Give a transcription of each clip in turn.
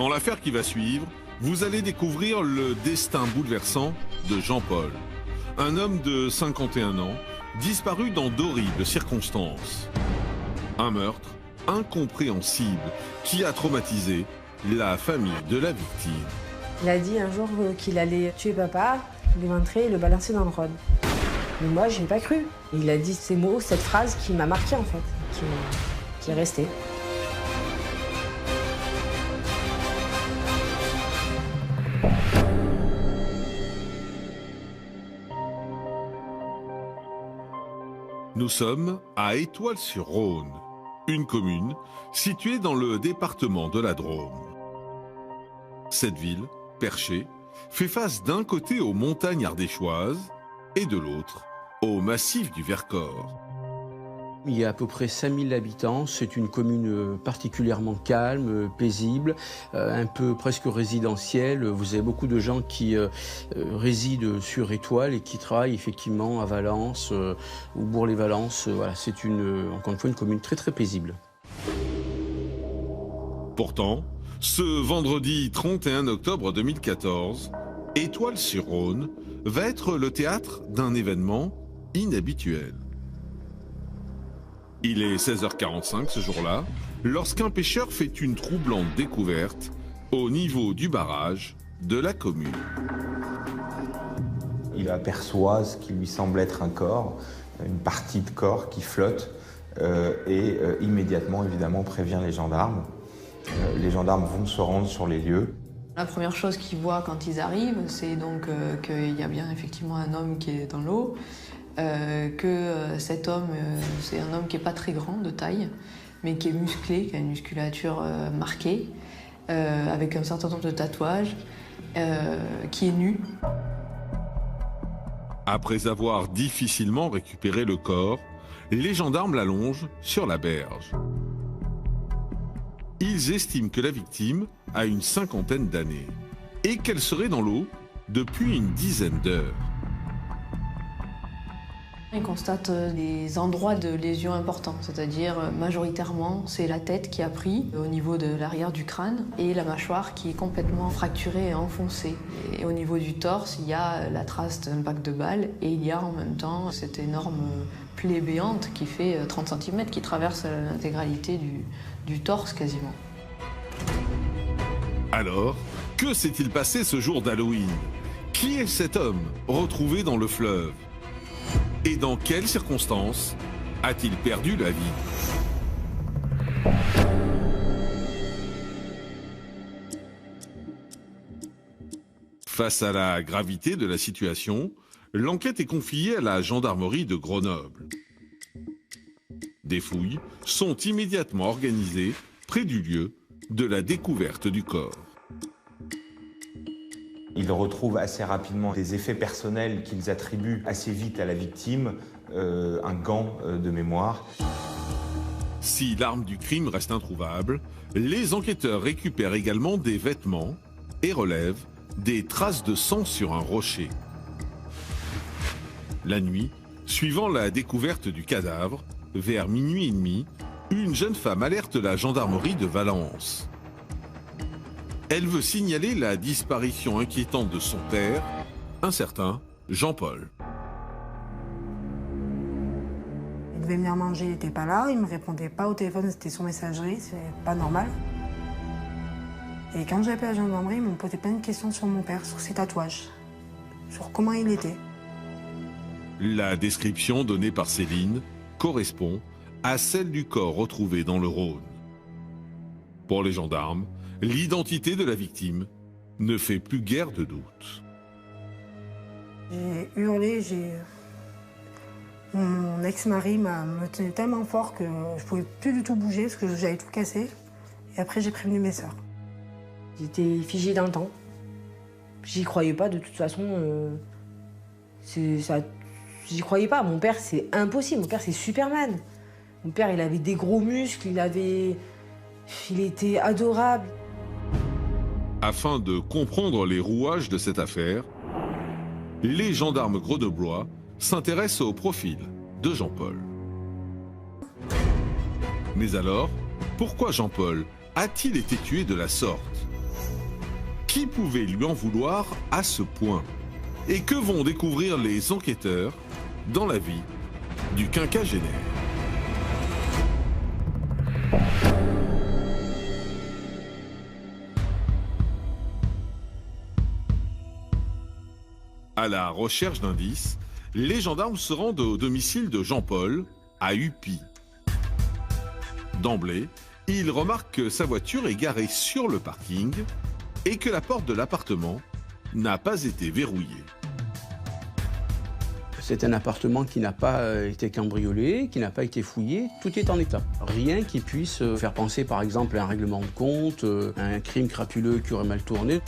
Dans l'affaire qui va suivre, vous allez découvrir le destin bouleversant de Jean-Paul, un homme de 51 ans, disparu dans d'horribles circonstances. Un meurtre incompréhensible qui a traumatisé la famille de la victime. Il a dit un jour qu'il allait tuer papa, l'éventrer et le balancer dans le Rhône. Mais moi, je n'ai pas cru. Il a dit ces mots, cette phrase qui m'a marquée en fait, qui est restée. Nous sommes à Étoile-sur-Rhône, une commune située dans le département de la Drôme. Cette ville, perchée, fait face d'un côté aux montagnes ardéchoises et de l'autre au massif du Vercors. Il y a à peu près 5000 habitants, c'est une commune particulièrement calme, paisible, un peu presque résidentielle. Vous avez beaucoup de gens qui résident sur Étoile et qui travaillent effectivement à Valence ou Bourg-les-Valences. Voilà, c'est encore une fois une commune très très paisible. Pourtant, ce vendredi 31 octobre 2014, Étoile-sur-Rhône va être le théâtre d'un événement inhabituel. Il est 16h45 ce jour-là, lorsqu'un pêcheur fait une troublante découverte au niveau du barrage de la commune. Il aperçoit ce qui lui semble être un corps, une partie de corps qui flotte et immédiatement, évidemment, prévient les gendarmes. Les gendarmes vont se rendre sur les lieux. La première chose qu'ils voient quand ils arrivent, c'est donc qu'il y a bien effectivement un homme qui est dans l'eau. Que cet homme, c'est un homme qui n'est pas très grand de taille, mais qui est musclé, qui a une musculature marquée, avec un certain nombre de tatouages, qui est nu. Après avoir difficilement récupéré le corps, les gendarmes l'allongent sur la berge. Ils estiment que la victime a une cinquantaine d'années et qu'elle serait dans l'eau depuis une dizaine d'heures. Ils constatent des endroits de lésions importants, c'est-à-dire majoritairement c'est la tête qui a pris au niveau de l'arrière du crâne et la mâchoire qui est complètement fracturée et enfoncée. Et au niveau du torse, il y a la trace d'un bac de balle et il y a en même temps cette énorme plaie béante qui fait 30 cm, qui traverse l'intégralité du torse quasiment. Alors, que s'est-il passé ce jour d'Halloween? Qui est cet homme retrouvé dans le fleuve? Et dans quelles circonstances a-t-il perdu la vie? Face à la gravité de la situation, l'enquête est confiée à la gendarmerie de Grenoble. Des fouilles sont immédiatement organisées près du lieu de la découverte du corps. Ils retrouvent assez rapidement des effets personnels qu'ils attribuent assez vite à la victime, un gant de mémoire. Si l'arme du crime reste introuvable, les enquêteurs récupèrent également des vêtements et relèvent des traces de sang sur un rocher. La nuit, suivant la découverte du cadavre, vers minuit et demi, une jeune femme alerte la gendarmerie de Valence. Elle veut signaler la disparition inquiétante de son père, un certain Jean-Paul. Il devait venir manger, il n'était pas là, il ne me répondait pas au téléphone, c'était sur messagerie, c'est pas normal. Et quand j'ai appelé la gendarmerie, ils m'ont posé plein de questions sur mon père, sur ses tatouages, sur comment il était. La description donnée par Céline correspond à celle du corps retrouvé dans le Rhône. Pour les gendarmes, l'identité de la victime ne fait plus guère de doute. J'ai hurlé, mon ex-mari me tenait tellement fort que je ne pouvais plus du tout bouger parce que j'avais tout cassé. Et après, j'ai prévenu mes sœurs. J'étais figée dans le temps. J'y croyais pas de toute façon. J'y croyais pas. Mon père, c'est impossible. Mon père, c'est Superman. Mon père, il avait des gros muscles, il était adorable. Afin de comprendre les rouages de cette affaire, les gendarmes grenoblois s'intéressent au profil de Jean-Paul. Mais alors, pourquoi Jean-Paul a-t-il été tué de la sorte? Qui pouvait lui en vouloir à ce point? Et que vont découvrir les enquêteurs dans la vie du quinquagénaire? À la recherche d'indices, les gendarmes se rendent au domicile de Jean-Paul, à Upi. D'emblée, ils remarquent que sa voiture est garée sur le parking et que la porte de l'appartement n'a pas été verrouillée. C'est un appartement qui n'a pas été cambriolé, qui n'a pas été fouillé, tout est en état. Rien qui puisse faire penser par exemple à un règlement de compte, à un crime crapuleux qui aurait mal tourné.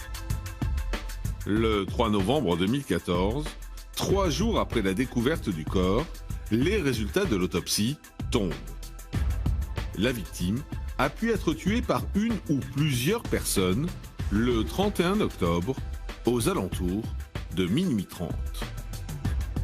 Le 3 novembre 2014, 3 jours après la découverte du corps, les résultats de l'autopsie tombent. La victime a pu être tuée par une ou plusieurs personnes le 31 octobre aux alentours de minuit 30.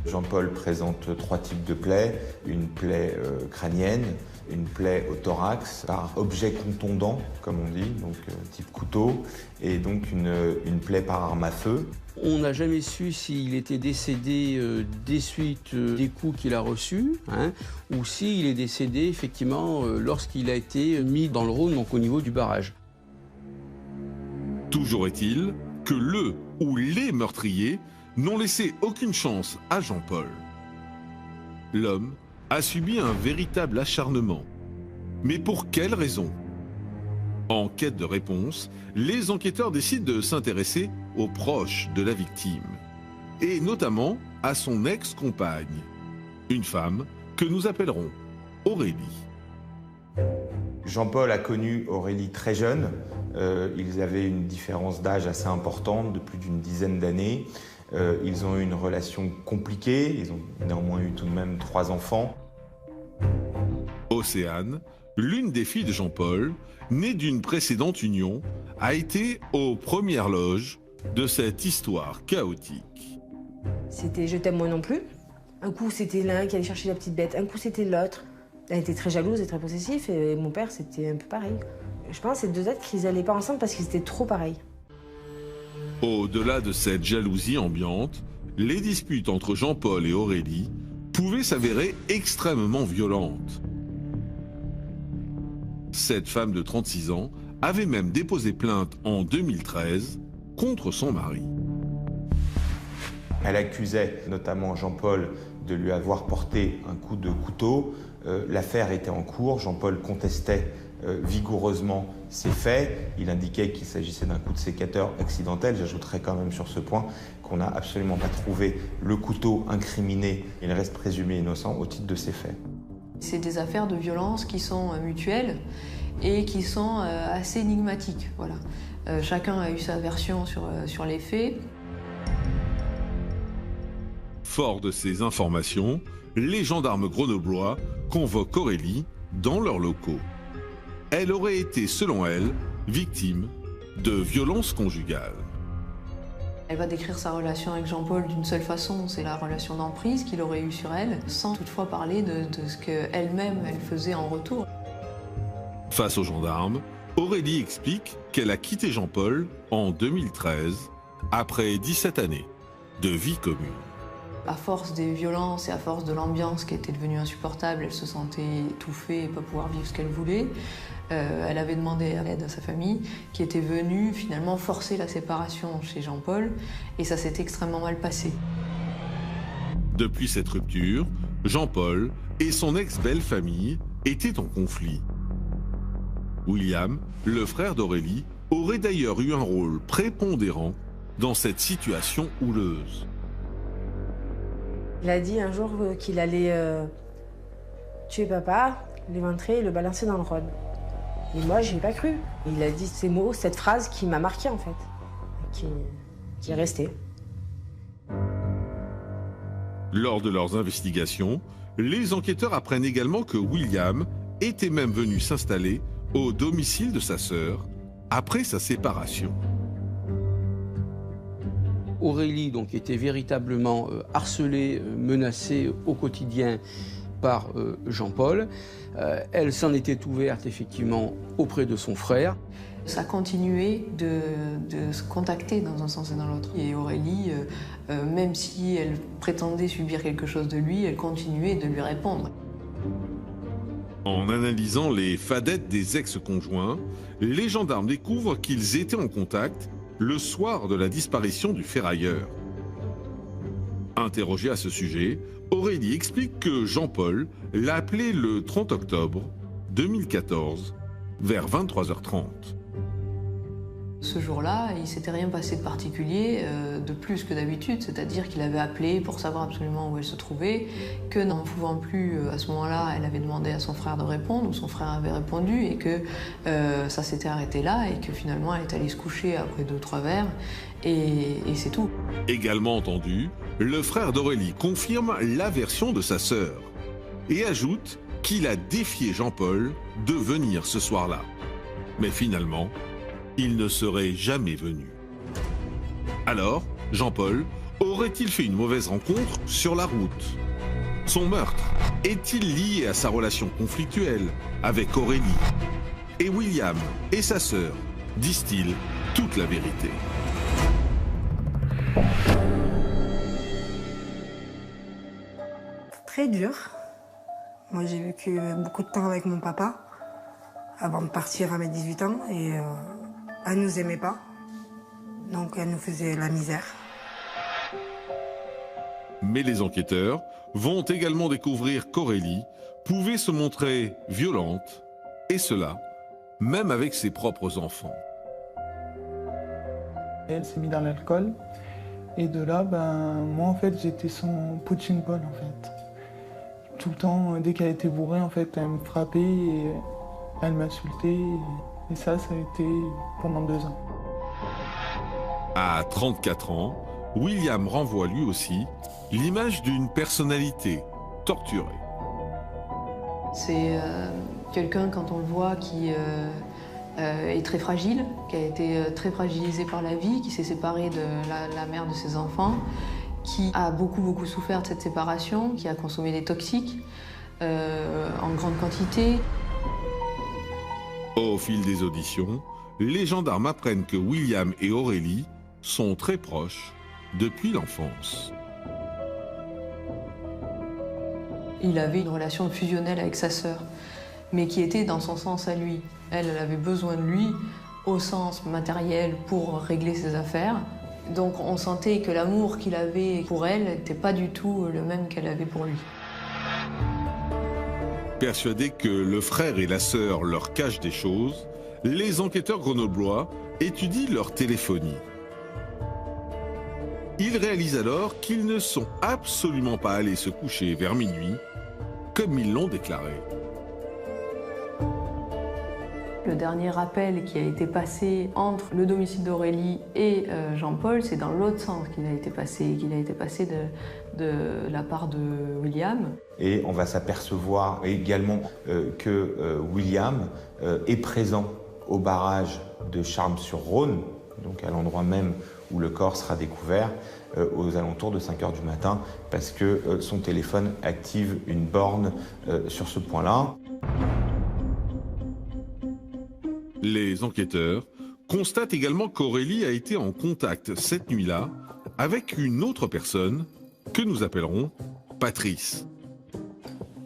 Jean-Paul présente 3 types de plaies, une plaie crânienne, une plaie au thorax par objet contondant, comme on dit, donc type couteau, et donc une plaie par arme à feu. On n'a jamais su s'il était décédé des suites des coups qu'il a reçus, ou s'il est décédé effectivement lorsqu'il a été mis dans le Rhône, donc au niveau du barrage. Toujours est-il que le ou les meurtriers n'ont laissé aucune chance à Jean-Paul. L'homme a subi un véritable acharnement. Mais pour quelle raison? En quête de réponse, les enquêteurs décident de s'intéresser aux proches de la victime, et notamment à son ex-compagne, une femme que nous appellerons Aurélie. Jean-Paul a connu Aurélie très jeune. Ils avaient une différence d'âge assez importante, de plus d'une dizaine d'années. Ils ont eu une relation compliquée, ils ont néanmoins eu tout de même 3 enfants. Océane, l'une des filles de Jean-Paul, née d'une précédente union, a été aux premières loges de cette histoire chaotique. C'était je t'aime moi non plus. Un coup c'était l'un qui allait chercher la petite bête, un coup c'était l'autre. Elle était très jalouse et très possessive et mon père c'était un peu pareil. Je pense que ces 2 êtres qu'ils n'allaient pas ensemble parce qu'ils étaient trop pareils. Au-delà de cette jalousie ambiante, les disputes entre Jean-Paul et Aurélie pouvaient s'avérer extrêmement violentes. Cette femme de 36 ans avait même déposé plainte en 2013 contre son mari. Elle accusait notamment Jean-Paul de lui avoir porté un coup de couteau. L'affaire était en cours, Jean-Paul contestait vigoureusement ces faits. Il indiquait qu'il s'agissait d'un coup de sécateur accidentel. J'ajouterais quand même sur ce point qu'on n'a absolument pas trouvé le couteau incriminé. Il reste présumé innocent au titre de ces faits. C'est des affaires de violence qui sont mutuelles et qui sont assez énigmatiques. Voilà. Chacun a eu sa version sur les faits. Fort de ces informations, les gendarmes grenoblois convoquent Aurélie dans leurs locaux. Elle aurait été, selon elle, victime de violences conjugales. Elle va décrire sa relation avec Jean-Paul d'une seule façon, c'est la relation d'emprise qu'il aurait eue sur elle, sans toutefois parler de ce qu'elle-même elle faisait en retour. Face aux gendarmes, Aurélie explique qu'elle a quitté Jean-Paul en 2013, après 17 années de vie commune. À force des violences et à force de l'ambiance qui était devenue insupportable, elle se sentait étouffée et pas pouvoir vivre ce qu'elle voulait. Elle avait demandé l'aide à sa famille, qui était venue finalement forcer la séparation chez Jean-Paul, et ça s'est extrêmement mal passé. Depuis cette rupture, Jean-Paul et son ex-belle-famille étaient en conflit. William, le frère d'Aurélie, aurait d'ailleurs eu un rôle prépondérant dans cette situation houleuse. Il a dit un jour qu'il allait tuer papa, l'éventrer et le balancer dans le Rhône. Et moi, je n'y ai pas cru. Il a dit ces mots, cette phrase qui m'a marquée en fait, qui est restée. Lors de leurs investigations, les enquêteurs apprennent également que William était même venu s'installer au domicile de sa sœur après sa séparation. Aurélie donc, était véritablement harcelée, menacée au quotidien par Jean-Paul. Elle s'en était ouverte effectivement auprès de son frère. Ça continuait de se contacter dans un sens et dans l'autre. Et Aurélie, même si elle prétendait subir quelque chose de lui, elle continuait de lui répondre. En analysant les fadettes des ex-conjoints, les gendarmes découvrent qu'ils étaient en contact le soir de la disparition du ferrailleur. Interrogée à ce sujet, Aurélie explique que Jean-Paul l'a appelé le 30 octobre 2014 vers 23h30. Ce jour-là, il ne s'était rien passé de particulier, de plus que d'habitude, c'est-à-dire qu'il avait appelé pour savoir absolument où elle se trouvait, que n'en pouvant plus, à ce moment-là, elle avait demandé à son frère de répondre, ou son frère avait répondu, et que ça s'était arrêté là, et que finalement elle est allée se coucher après 2 ou 3 verres, et c'est tout. Également entendu, le frère d'Aurélie confirme la version de sa sœur et ajoute qu'il a défié Jean-Paul de venir ce soir-là. Mais finalement, il ne serait jamais venu. Alors, Jean-Paul aurait-il fait une mauvaise rencontre sur la route? Son meurtre est-il lié à sa relation conflictuelle avec Aurélie? Et William et sa sœur disent-ils toute la vérité? Très dur. Moi, j'ai vécu beaucoup de temps avec mon papa avant de partir à mes 18 ans et elle nous aimait pas. Donc elle nous faisait la misère. Mais les enquêteurs vont également découvrir qu'Aurélie pouvait se montrer violente, et cela même avec ses propres enfants. Elle s'est mise dans l'alcool et de là, moi en fait j'étais son punching ball en fait. Tout le temps, dès qu'elle était bourrée, en fait, elle me frappait et elle m'insultait. Et ça a été pendant 2 ans. À 34 ans, William renvoie lui aussi l'image d'une personnalité torturée. C'est quelqu'un, quand on le voit, qui est très fragile, qui a été très fragilisé par la vie, qui s'est séparé de la mère de ses enfants, qui a beaucoup souffert de cette séparation, qui a consommé des toxiques en grande quantité. Au fil des auditions, les gendarmes apprennent que William et Aurélie sont très proches depuis l'enfance. Il avait une relation fusionnelle avec sa sœur, mais qui était dans son sens à lui. Elle avait besoin de lui au sens matériel pour régler ses affaires. Donc on sentait que l'amour qu'il avait pour elle n'était pas du tout le même qu'elle avait pour lui. Persuadés que le frère et la sœur leur cachent des choses, les enquêteurs grenoblois étudient leur téléphonie. Ils réalisent alors qu'ils ne sont absolument pas allés se coucher vers minuit, comme ils l'ont déclaré. Le dernier appel qui a été passé entre le domicile d'Aurélie et Jean-Paul, c'est dans l'autre sens qu'il a été passé de la part de William. Et on va s'apercevoir également que William est présent au barrage de Charmes-sur-Rhône, donc à l'endroit même où le corps sera découvert, aux alentours de 5 h du matin, parce que son téléphone active une borne sur ce point-là. Les enquêteurs constatent également qu'Aurélie a été en contact cette nuit-là avec une autre personne que nous appellerons Patrice.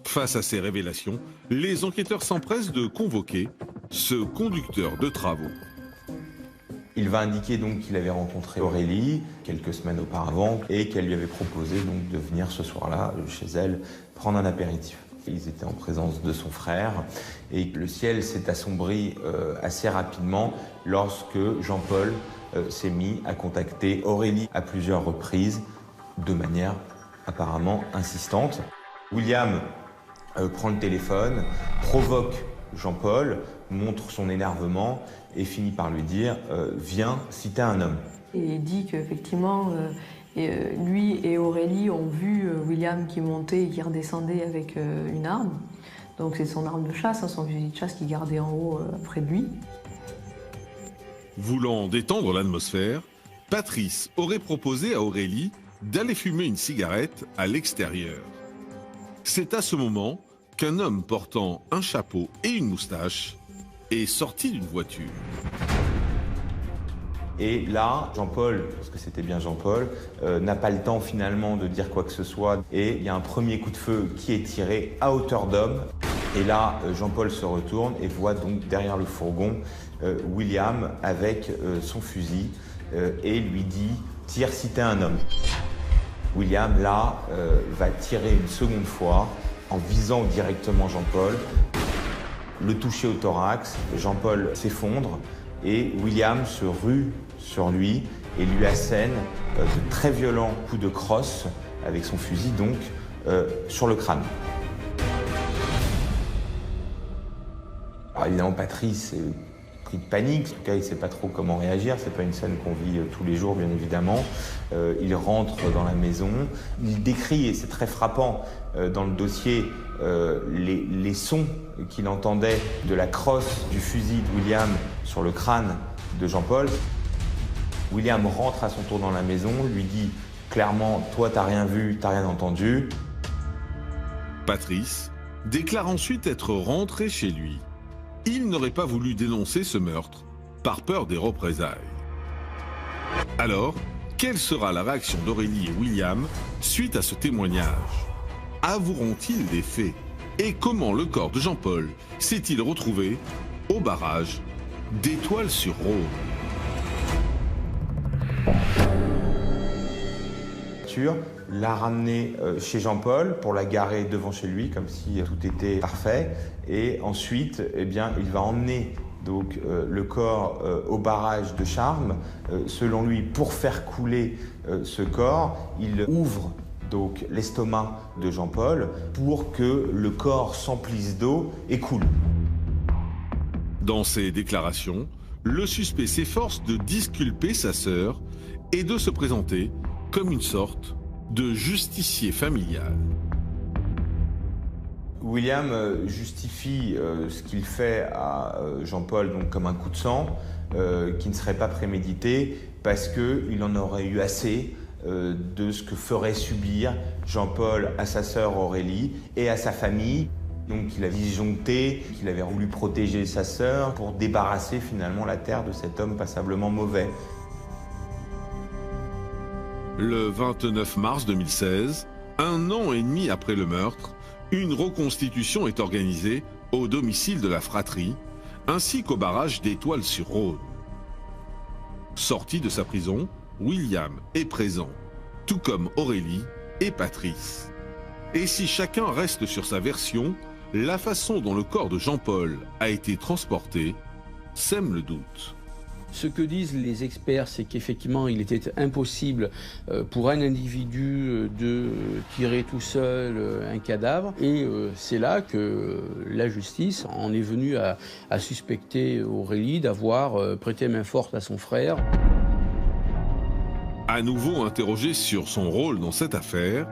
Face à ces révélations, les enquêteurs s'empressent de convoquer ce conducteur de travaux. Il va indiquer donc qu'il avait rencontré Aurélie quelques semaines auparavant et qu'elle lui avait proposé donc de venir ce soir-là chez elle prendre un apéritif. Ils étaient en présence de son frère et le ciel s'est assombri assez rapidement lorsque Jean-Paul s'est mis à contacter Aurélie à plusieurs reprises de manière apparemment insistante. William prend le téléphone, provoque Jean-Paul, montre son énervement et finit par lui dire « Viens si t'es un homme ». Et il dit qu'effectivement, lui et Aurélie ont vu William qui montait et qui redescendait avec une arme. Donc c'est son arme de chasse, son fusil de chasse qu'il gardait en haut près de lui. Voulant détendre l'atmosphère, Patrice aurait proposé à Aurélie d'aller fumer une cigarette à l'extérieur. C'est à ce moment qu'un homme portant un chapeau et une moustache est sorti d'une voiture. Et là, Jean-Paul, parce que c'était bien Jean-Paul, n'a pas le temps finalement de dire quoi que ce soit. Et il y a un premier coup de feu qui est tiré à hauteur d'homme. Et là, Jean-Paul se retourne et voit donc derrière le fourgon William avec son fusil et lui dit « Tire si t'es un homme ». William, là, va tirer une seconde fois en visant directement Jean-Paul, le toucher au thorax. Jean-Paul s'effondre et William se rue sur lui et lui assène de très violents coups de crosse avec son fusil, donc, sur le crâne. Alors évidemment, Patrice est pris de panique. En tout cas, il ne sait pas trop comment réagir. Ce n'est pas une scène qu'on vit tous les jours, bien évidemment. Il rentre dans la maison. Il décrit, et c'est très frappant dans le dossier, les sons qu'il entendait de la crosse du fusil de William sur le crâne de Jean-Paul. William rentre à son tour dans la maison, lui dit clairement « Toi, t'as rien vu, t'as rien entendu ». Patrice déclare ensuite être rentré chez lui. Il n'aurait pas voulu dénoncer ce meurtre par peur des représailles. Alors, quelle sera la réaction d'Aurélie et William suite à ce témoignage? Avoueront-ils des faits? Et comment le corps de Jean-Paul s'est-il retrouvé au barrage d'Étoile-sur-Rhône? L'a ramené chez Jean-Paul pour la garer devant chez lui, comme si tout était parfait. Et ensuite, eh bien, il va emmener donc, le corps au barrage de Charmes. Selon lui, pour faire couler ce corps, il ouvre donc l'estomac de Jean-Paul pour que le corps s'emplisse d'eau et coule. Dans ses déclarations, le suspect s'efforce de disculper sa sœur et de se présenter comme une sorte de justicier familial. William justifie ce qu'il fait à Jean-Paul donc comme un coup de sang qui ne serait pas prémédité parce qu'il en aurait eu assez de ce que ferait subir Jean-Paul à sa sœur Aurélie et à sa famille. Donc il a disjoncté, qu'il avait voulu protéger sa sœur pour débarrasser finalement la terre de cet homme passablement mauvais. Le 29 mars 2016, un an et demi après le meurtre, une reconstitution est organisée au domicile de la fratrie, ainsi qu'au barrage d'Étoile-sur-Rhône. Sorti de sa prison, William est présent, tout comme Aurélie et Patrice. Et si chacun reste sur sa version, la façon dont le corps de Jean-Paul a été transporté sème le doute. Ce que disent les experts, c'est qu'effectivement, il était impossible pour un individu de tirer tout seul un cadavre. Et c'est là que la justice en est venue à suspecter Aurélie d'avoir prêté main forte à son frère. À nouveau interrogée sur son rôle dans cette affaire,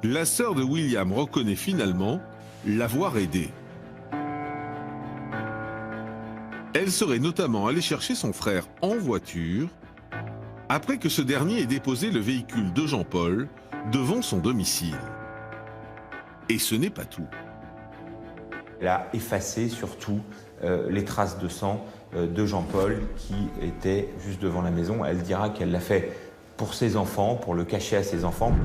la sœur de William reconnaît finalement l'avoir aidé. Elle serait notamment allée chercher son frère en voiture après que ce dernier ait déposé le véhicule de Jean-Paul devant son domicile. Et ce n'est pas tout. Elle a effacé surtout les traces de sang de Jean-Paul qui était juste devant la maison. Elle dira qu'elle l'a fait pour ses enfants, pour le cacher à ses enfants.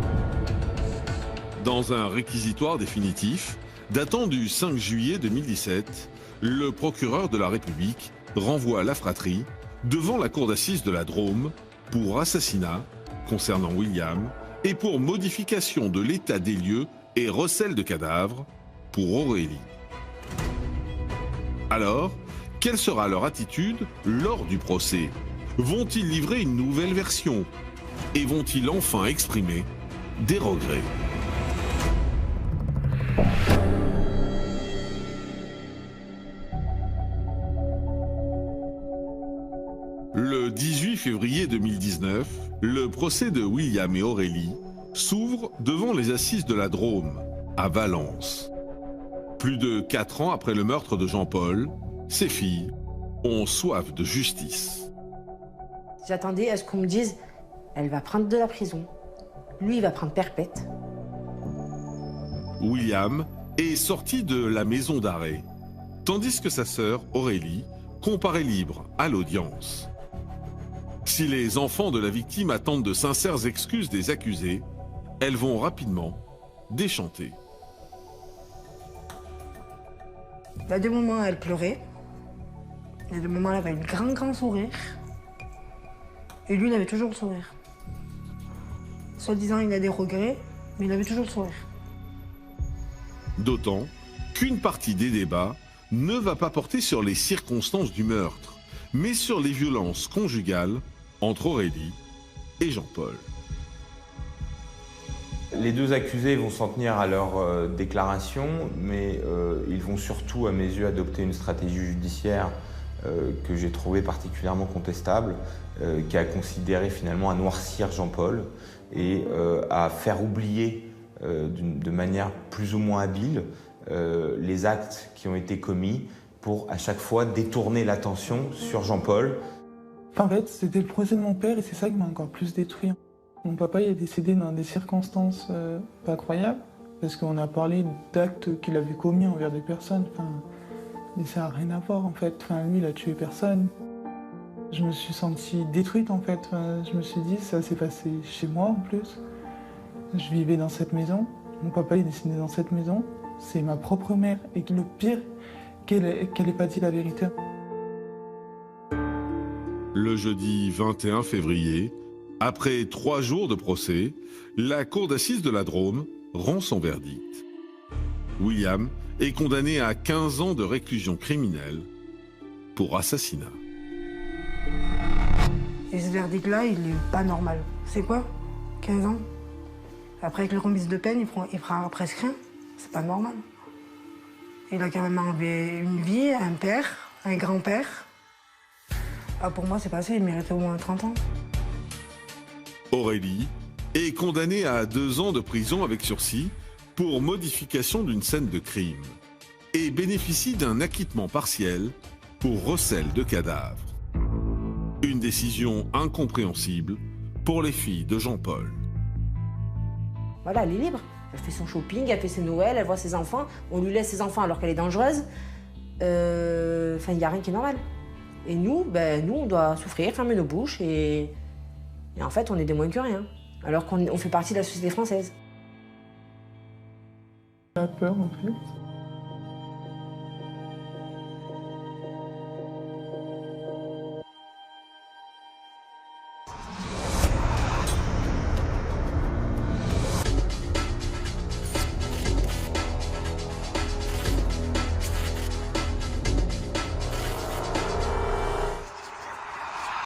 Dans un réquisitoire définitif, datant du 5 juillet 2017, le procureur de la République renvoie la fratrie devant la cour d'assises de la Drôme pour assassinat concernant William et pour modification de l'état des lieux et recel de cadavres pour Aurélie. Alors, quelle sera leur attitude lors du procès? Vont-ils livrer une nouvelle version? Et vont-ils enfin exprimer des regrets? Le 18 février 2019, le procès de William et Aurélie s'ouvre devant les assises de la Drôme, à Valence. Plus de 4 ans après le meurtre de Jean-Paul, ses filles ont soif de justice. J'attendais à ce qu'on me dise « elle va prendre de la prison, lui il va prendre perpète ». William est sorti de la maison d'arrêt, tandis que sa sœur Aurélie comparaît libre à l'audience. Si les enfants de la victime attendent de sincères excuses des accusés, elles vont rapidement déchanter. Il y a des moments où elle pleurait. Il y a des moments où elle avait un grand sourire. Et lui, il avait toujours le sourire. Soi-disant, il a des regrets, mais il avait toujours le sourire. D'autant qu'une partie des débats ne va pas porter sur les circonstances du meurtre, mais sur les violences conjugales entre Aurélie et Jean-Paul. Les deux accusés vont s'en tenir à leur déclaration, mais ils vont surtout, à mes yeux, adopter une stratégie judiciaire que j'ai trouvée particulièrement contestable, qui a considéré finalement à noircir Jean-Paul et à faire oublier de manière plus ou moins habile les actes qui ont été commis pour à chaque fois détourner l'attention sur Jean-Paul. En fait, c'était le procès de mon père et c'est ça qui m'a encore plus détruit. Mon papa il est décédé dans des circonstances pas croyables, parce qu'on a parlé d'actes qu'il avait commis envers des personnes. Mais ça n'a rien à voir en fait. Lui, il a tué personne. Je me suis sentie détruite en fait. Je me suis dit, ça s'est passé chez moi en plus. Je vivais dans cette maison. Mon papa est décédé dans cette maison. C'est ma propre mère. Et le pire, qu'elle n'ait pas dit la vérité. Le jeudi 21 février, après 3 jours de procès, la cour d'assises de la Drôme rend son verdict. William est condamné à 15 ans de réclusion criminelle pour assassinat. Et ce verdict-là, il est pas normal. C'est quoi? 15 ans? Après, avec le remise de peine, il fera presque rien. C'est pas normal. Il a quand même enlevé une vie, un père, un grand-père. Ah, pour moi, c'est pas assez, il méritait au moins 30 ans. Aurélie est condamnée à 2 ans de prison avec sursis pour modification d'une scène de crime et bénéficie d'un acquittement partiel pour recel de cadavres. Une décision incompréhensible pour les filles de Jean-Paul. Voilà, elle est libre. Elle fait son shopping, elle fait ses Noëls, elle voit ses enfants. On lui laisse ses enfants alors qu'elle est dangereuse. Il n'y a rien qui est normal. Et nous, on doit souffrir, fermer nos bouches et en fait, on est des moins que rien. Alors qu'on fait partie de la société française. J'ai peur en fait.